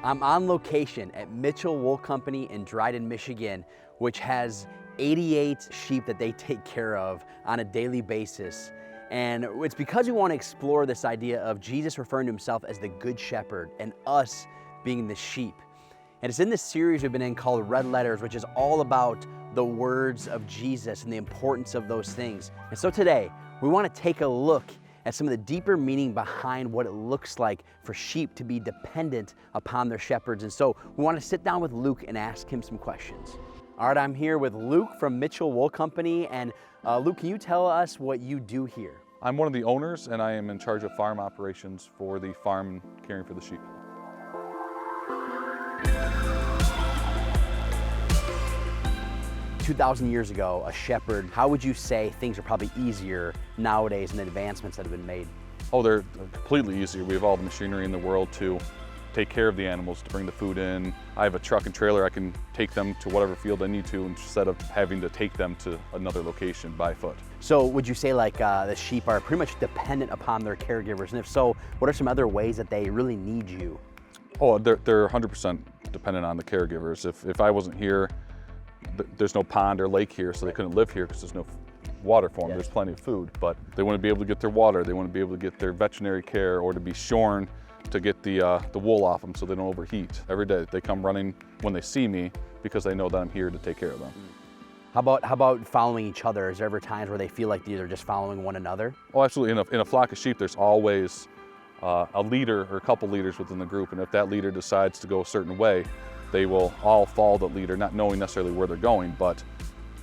I'm on location at Mitchell Wool Company in Dryden, Michigan, which has 88 sheep that they take care of on a daily basis. And it's because we want to explore this idea of Jesus referring to himself as the Good Shepherd and us being the sheep. And it's in this series we've been in called Red Letters, which is all about the words of Jesus and the importance of those things. And so today, we want to take a look at some of the deeper meaning behind what it looks like for sheep to be dependent upon their shepherds. And so we want to sit down with Luke and ask him some questions. All right, I'm here with Luke from Mitchell Wool Company. And Luke, can you tell us what you do here? I'm one of the owners, and I am in charge of farm operations for the farm caring for the sheep. 2,000 years ago, a shepherd, how would you say things are probably easier nowadays in the advancements that have been made? Oh, they're completely easier. We have all the machinery in the world to take care of the animals, to bring the food in. I have a truck and trailer. I can take them to whatever field I need to instead of having to take them to another location by foot. So would you say like the sheep are pretty much dependent upon their caregivers? And if so, what are some other ways that they really need you? Oh, they're 100% dependent on the caregivers. If I wasn't here, there's no pond or lake here, so they couldn't live here because there's no water for them. Yes. There's plenty of food, but they want to be able to get their water. They want to be able to get their veterinary care or to be shorn to get the wool off them so they don't overheat. Every day they come running when they see me because they know that I'm here to take care of them. How about following each other? Is there ever times where they feel like they're just following one another? Oh, absolutely. In a flock of sheep, there's always a leader or a couple leaders within the group, and if that leader decides to go a certain way, they will all follow the leader, not knowing necessarily where they're going, but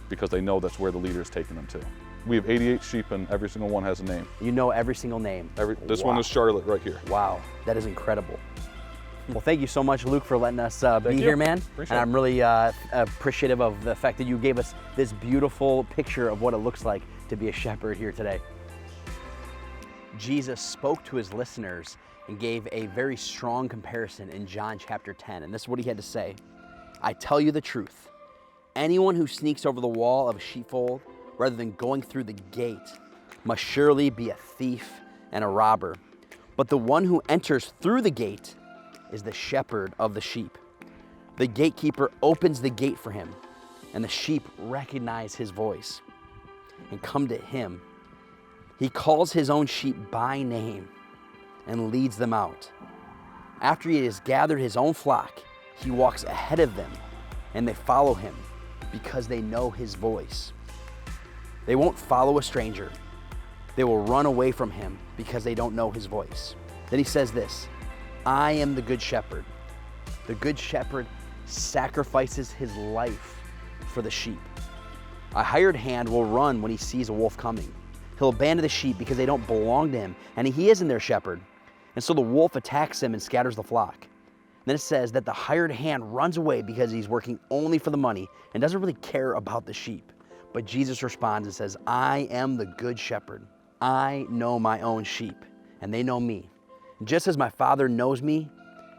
because they know that's where the leader is taking them to. We have 88 sheep, and every single one has a name. You know every single name? This one is Charlotte right here. Wow, that is incredible. Well, thank you so much, Luke, for letting us be you. here, man. Appreciate and I'm really appreciative of the fact that you gave us this beautiful picture of what it looks like to be a shepherd here today. Jesus spoke to his listeners and gave a very strong comparison in John chapter 10. And this is what he had to say. I tell you the truth. Anyone who sneaks over the wall of a sheepfold rather than going through the gate must surely be a thief and a robber. But the one who enters through the gate is the shepherd of the sheep. The gatekeeper opens the gate for him, and the sheep recognize his voice and come to him. He calls his own sheep by name and leads them out. After he has gathered his own flock, he walks ahead of them, and they follow him because they know his voice. They won't follow a stranger. They will run away from him because they don't know his voice. Then he says this, I am the good shepherd. The good shepherd sacrifices his life for the sheep. A hired hand will run when he sees a wolf coming. He'll abandon the sheep because they don't belong to him, and he isn't their shepherd. And so the wolf attacks him and scatters the flock. Then it says that the hired hand runs away because he's working only for the money and doesn't really care about the sheep. But Jesus responds and says, I am the good shepherd. I know my own sheep, and they know me. Just as my Father knows me,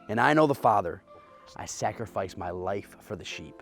and I know the Father, I sacrifice my life for the sheep.